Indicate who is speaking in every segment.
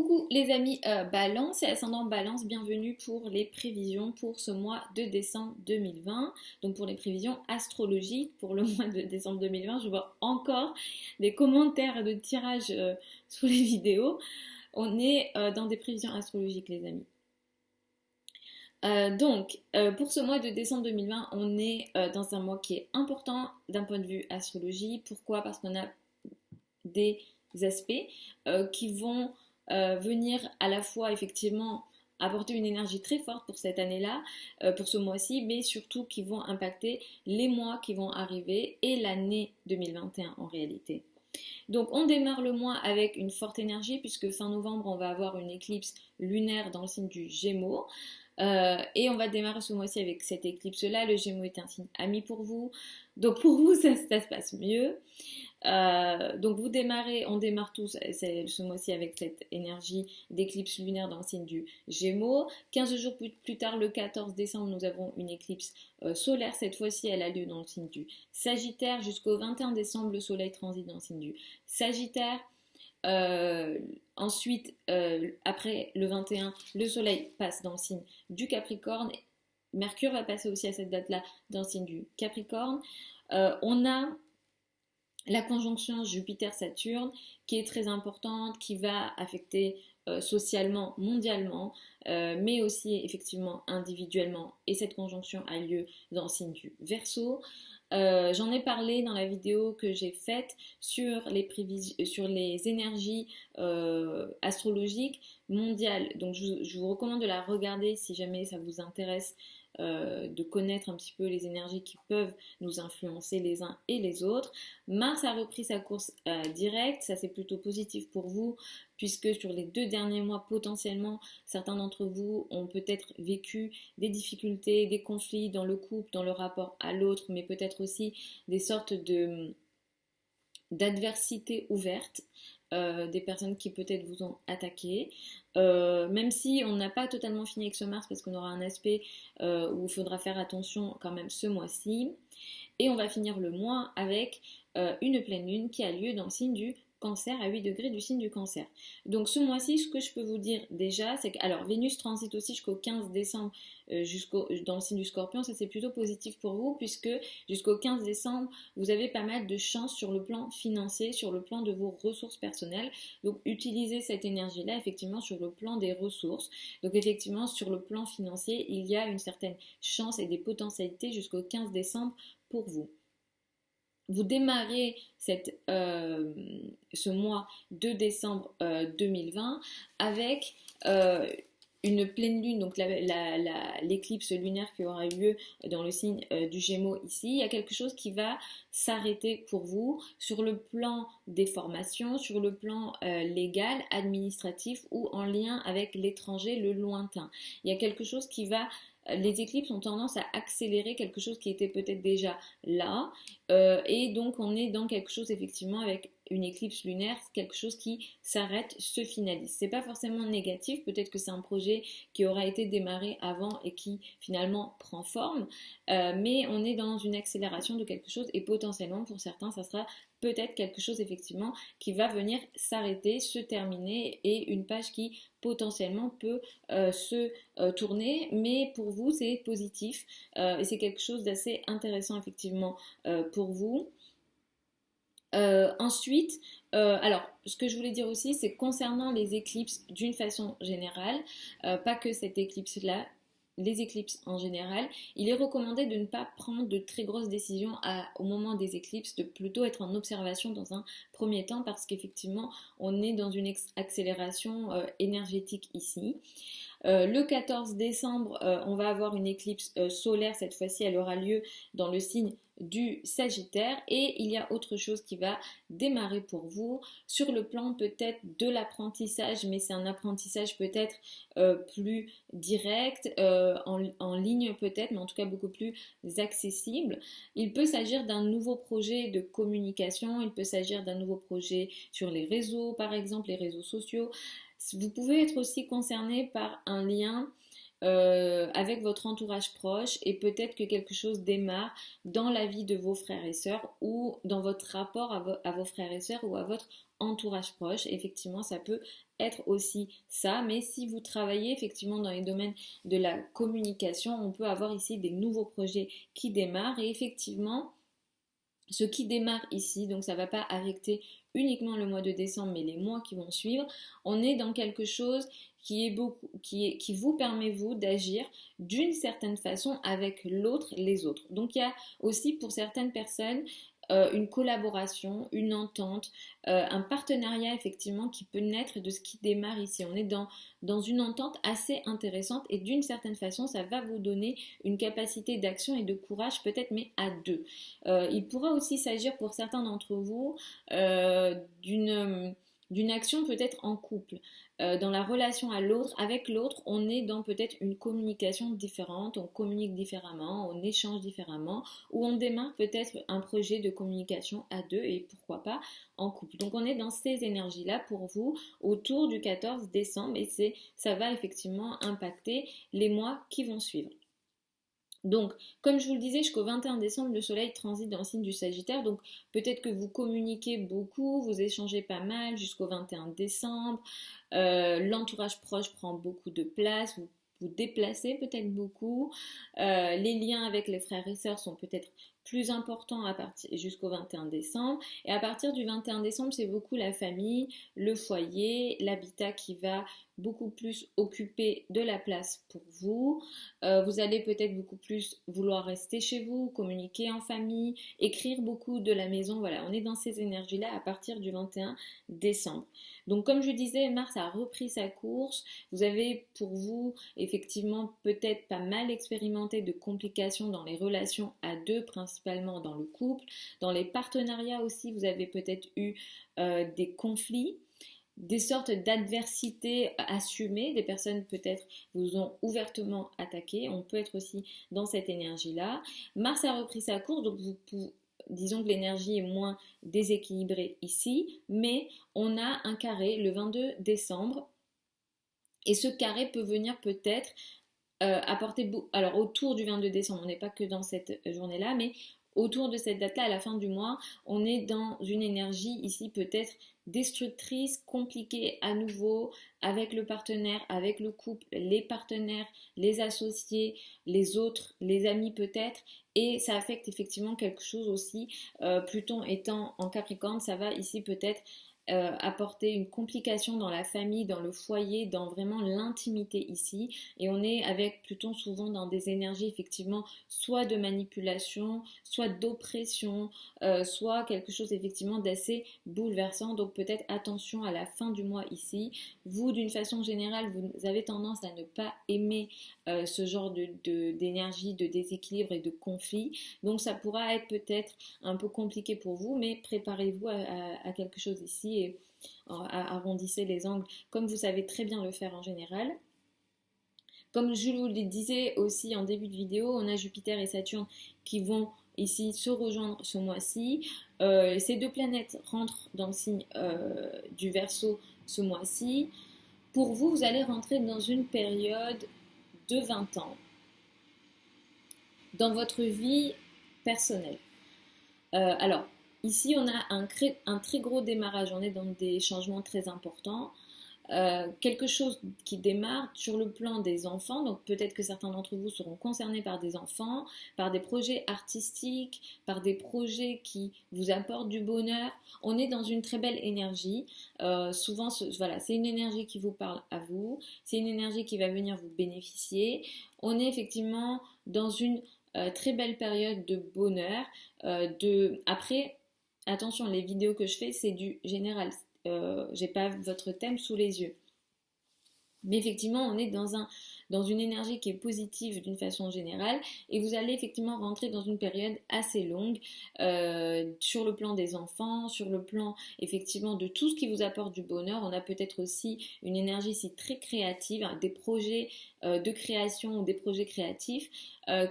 Speaker 1: Coucou les amis Balance et ascendant Balance, bienvenue pour les prévisions pour ce mois de décembre 2020. Donc pour les prévisions astrologiques pour le mois de décembre 2020, je vois encore des commentaires de tirage sous les vidéos. On est dans des prévisions astrologiques les amis. Pour ce mois de décembre 2020, on est dans un mois qui est important d'un point de vue astrologie. Pourquoi? Parce qu'on a des aspects qui vont venir à la fois effectivement apporter une énergie très forte pour cette année-là, pour ce mois-ci, mais surtout qui vont impacter les mois qui vont arriver et l'année 2021 en réalité. Donc on démarre le mois avec une forte énergie puisque fin novembre on va avoir une éclipse lunaire dans le signe du Gémeaux. Et on va démarrer ce mois-ci avec cette éclipse-là. Le Gémeaux est un signe ami pour vous. Donc pour vous, ça se passe mieux. Donc on démarre tous ce mois-ci avec cette énergie d'éclipse lunaire dans le signe du Gémeaux. 15 jours plus tard, le 14 décembre, nous avons une éclipse solaire. Cette fois-ci, elle a lieu dans le signe du Sagittaire. Jusqu'au 21 décembre, le soleil transite dans le signe du Sagittaire. Ensuite, après le 21, le soleil passe dans le signe du Capricorne. Mercure va passer aussi à cette date-là dans le signe du Capricorne. On a la conjonction Jupiter-Saturne qui est très importante, qui va affecter socialement, mondialement, mais aussi effectivement individuellement. Et cette conjonction a lieu dans le signe du Verseau. J'en ai parlé dans la vidéo que j'ai faite sur les énergies astrologiques mondiales. Donc je vous recommande de la regarder si jamais ça vous intéresse, de connaître un petit peu les énergies qui peuvent nous influencer les uns et les autres. Mars a repris sa course directe, ça c'est plutôt positif pour vous puisque sur les 2 derniers mois potentiellement certains d'entre vous ont peut-être vécu des difficultés, des conflits dans le couple, dans le rapport à l'autre, mais peut-être aussi des sortes d'adversité ouverte, des personnes qui peut-être vous ont attaqué, même si on n'a pas totalement fini avec ce Mars parce qu'on aura un aspect où il faudra faire attention quand même ce mois-ci. Et on va finir le mois avec une pleine lune qui a lieu dans le signe du Cancer, à 8 degrés du signe du Cancer. Donc ce mois-ci, ce que je peux vous dire déjà, c'est que alors Vénus transite aussi jusqu'au 15 décembre dans le signe du Scorpion. Ça c'est plutôt positif pour vous puisque jusqu'au 15 décembre, vous avez pas mal de chance sur le plan financier, sur le plan de vos ressources personnelles. Donc utilisez cette énergie-là effectivement sur le plan des ressources. Donc effectivement sur le plan financier, il y a une certaine chance et des potentialités jusqu'au 15 décembre pour vous. Vous démarrez ce mois de décembre 2020 avec une pleine lune, donc l'éclipse lunaire qui aura eu lieu dans le signe du Gémeaux ici. Il y a quelque chose qui va s'arrêter pour vous sur le plan des formations, sur le plan légal, administratif ou en lien avec l'étranger, le lointain. Il y a quelque chose qui va... Les éclipses ont tendance à accélérer quelque chose qui était peut-être déjà là, et donc on est dans quelque chose effectivement avec une éclipse lunaire, quelque chose qui s'arrête, se finalise. C'est pas forcément négatif, peut-être que c'est un projet qui aura été démarré avant et qui finalement prend forme, mais on est dans une accélération de quelque chose et potentiellement pour certains ça sera peut-être quelque chose effectivement qui va venir s'arrêter, se terminer et une page qui potentiellement peut se tourner, mais pour vous c'est positif et c'est quelque chose d'assez intéressant effectivement pour vous. Ensuite, alors ce que je voulais dire aussi, c'est concernant les éclipses d'une façon générale, pas que cette éclipse-là, les éclipses en général, il est recommandé de ne pas prendre de très grosses décisions au moment des éclipses, de plutôt être en observation dans un premier temps parce qu'effectivement on est dans une accélération énergétique ici. Le 14 décembre, on va avoir une éclipse solaire, cette fois-ci elle aura lieu dans le signe du Sagittaire et il y a autre chose qui va démarrer pour vous sur le plan peut-être de l'apprentissage, mais c'est un apprentissage peut-être plus direct, en ligne peut-être, mais en tout cas beaucoup plus accessible. Il peut s'agir d'un nouveau projet de communication, il peut s'agir d'un nouveau projet sur les réseaux par exemple, les réseaux sociaux. Vous pouvez être aussi concerné par un lien avec votre entourage proche et peut-être que quelque chose démarre dans la vie de vos frères et sœurs ou dans votre rapport à vos frères et sœurs ou à votre entourage proche. Effectivement, ça peut être aussi ça, mais si vous travaillez effectivement dans les domaines de la communication, on peut avoir ici des nouveaux projets qui démarrent et effectivement, ce qui démarre ici, donc ça ne va pas affecter uniquement le mois de décembre, mais les mois qui vont suivre, on est dans quelque chose qui vous permet, vous, d'agir d'une certaine façon avec l'autre, les autres. Donc il y a aussi pour certaines personnes une collaboration, une entente, un partenariat effectivement qui peut naître de ce qui démarre ici. On est dans une entente assez intéressante et d'une certaine façon, ça va vous donner une capacité d'action et de courage peut-être, mais à deux. Il pourra aussi s'agir pour certains d'entre vous d'une action peut-être en couple. Dans la relation à l'autre, avec l'autre, on est dans peut-être une communication différente, on communique différemment, on échange différemment, ou on démarre peut-être un projet de communication à deux et pourquoi pas en couple. Donc on est dans ces énergies-là pour vous autour du 14 décembre et ça va effectivement impacter les mois qui vont suivre. Donc, comme je vous le disais, jusqu'au 21 décembre, le soleil transite dans le signe du Sagittaire. Donc, peut-être que vous communiquez beaucoup, vous échangez pas mal jusqu'au 21 décembre. L'entourage proche prend beaucoup de place, vous vous déplacez peut-être beaucoup. Les liens avec les frères et sœurs sont peut-être plus importants jusqu'au 21 décembre. Et à partir du 21 décembre, c'est beaucoup la famille, le foyer, l'habitat qui va beaucoup plus occuper de la place pour vous. Vous allez peut-être beaucoup plus vouloir rester chez vous, communiquer en famille, écrire beaucoup de la maison. Voilà, on est dans ces énergies-là à partir du 21 décembre. Donc comme je disais, Mars a repris sa course. Vous avez pour vous effectivement peut-être pas mal expérimenté de complications dans les relations à deux, principalement dans le couple. Dans les partenariats aussi, vous avez peut-être eu des conflits, des sortes d'adversités assumées, des personnes peut-être vous ont ouvertement attaqué, on peut être aussi dans cette énergie-là. Mars a repris sa course, donc disons que l'énergie est moins déséquilibrée ici, mais on a un carré le 22 décembre, et ce carré peut venir peut-être apporter, alors autour du 22 décembre, on n'est pas que dans cette journée-là, mais autour de cette date-là, à la fin du mois, on est dans une énergie ici peut-être destructrice, compliquée à nouveau, avec le partenaire, avec le couple, les partenaires, les associés, les autres, les amis peut-être, et ça affecte effectivement quelque chose aussi. Pluton étant en Capricorne, ça va ici peut-être apporter une complication dans la famille, dans le foyer, dans vraiment l'intimité ici. Et on est avec Pluton souvent dans des énergies effectivement soit de manipulation, soit d'oppression, soit quelque chose effectivement d'assez bouleversant. Donc peut-être attention à la fin du mois ici. Vous, d'une façon générale, vous avez tendance à ne pas aimer ce genre d'énergie, de déséquilibre et de conflit. Donc ça pourra être peut-être un peu compliqué pour vous, mais préparez-vous à quelque chose ici et arrondissez les angles comme vous savez très bien le faire en général. Comme je vous le disais aussi en début de vidéo, on a Jupiter et Saturne qui vont ici se rejoindre ce mois-ci. Ces deux planètes rentrent dans le signe du Verseau ce mois-ci. Pour vous, vous allez rentrer dans une période de 20 ans dans votre vie personnelle. Alors, ici, on a un très gros démarrage, on est dans des changements très importants. Quelque chose qui démarre sur le plan des enfants, donc peut-être que certains d'entre vous seront concernés par des enfants, par des projets artistiques, par des projets qui vous apportent du bonheur. On est dans une très belle énergie. Souvent, voilà, c'est une énergie qui vous parle à vous, c'est une énergie qui va venir vous bénéficier. On est effectivement dans une très belle période de bonheur. Après, attention, les vidéos que je fais, c'est du général. J'ai pas votre thème sous les yeux. Mais effectivement, on est dans une énergie qui est positive d'une façon générale et vous allez effectivement rentrer dans une période assez longue sur le plan des enfants, sur le plan effectivement de tout ce qui vous apporte du bonheur. On a peut-être aussi une énergie ici très créative, hein, des projets de création ou des projets créatifs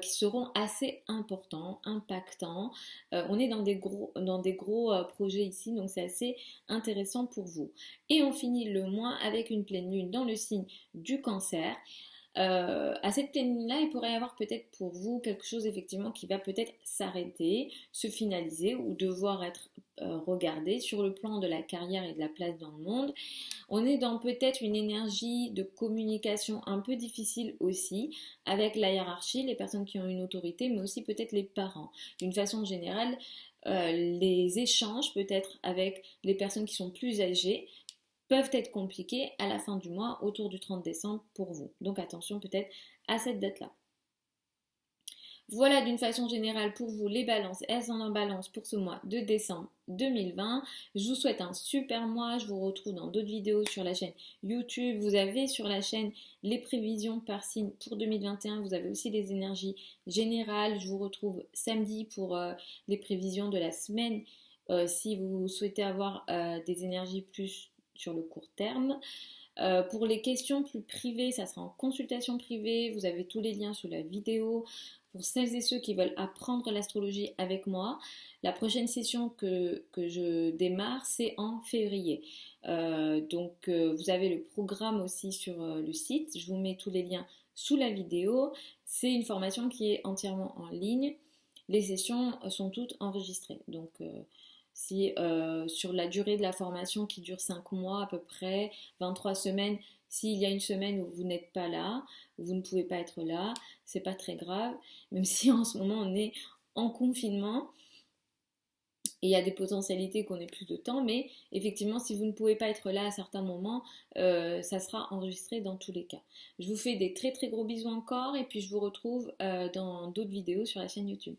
Speaker 1: qui seront assez importants, impactants. On est dans des gros projets ici, donc c'est assez intéressant pour vous. Et on finit le mois avec une pleine lune dans le signe du Cancer. À cette pleine lune-là, il pourrait y avoir peut-être pour vous quelque chose effectivement qui va peut-être s'arrêter, se finaliser ou devoir être regardé sur le plan de la carrière et de la place dans le monde. On est dans peut-être une énergie de communication un peu difficile aussi avec la hiérarchie, les personnes qui ont une autorité, mais aussi peut-être les parents. D'une façon générale, les échanges peut-être avec les personnes qui sont plus âgées peuvent être compliqués à la fin du mois, autour du 30 décembre pour vous. Donc attention peut-être à cette date-là. Voilà d'une façon générale pour vous les balances et ascendant balance pour ce mois de décembre 2020. Je vous souhaite un super mois. Je vous retrouve dans d'autres vidéos sur la chaîne YouTube. Vous avez sur la chaîne les prévisions par signe pour 2021. Vous avez aussi les énergies générales. Je vous retrouve samedi pour les prévisions de la semaine si vous souhaitez avoir des énergies plus sur le court terme. Pour les questions plus privées, ça sera en consultation privée. Vous avez tous les liens sous la vidéo. Pour celles et ceux qui veulent apprendre l'astrologie avec moi, la prochaine session que je démarre, c'est en février. Vous avez le programme aussi sur le site. Je vous mets tous les liens sous la vidéo. C'est une formation qui est entièrement en ligne. Les sessions sont toutes enregistrées. Donc, si sur la durée de la formation qui dure 5 mois à peu près, 23 semaines, s'il y a une semaine où vous n'êtes pas là, où vous ne pouvez pas être là, c'est pas très grave, même si en ce moment on est en confinement et il y a des potentialités qu'on ait plus de temps, mais effectivement si vous ne pouvez pas être là à certains moments, ça sera enregistré dans tous les cas. Je vous fais des très très gros bisous encore et puis je vous retrouve dans d'autres vidéos sur la chaîne YouTube.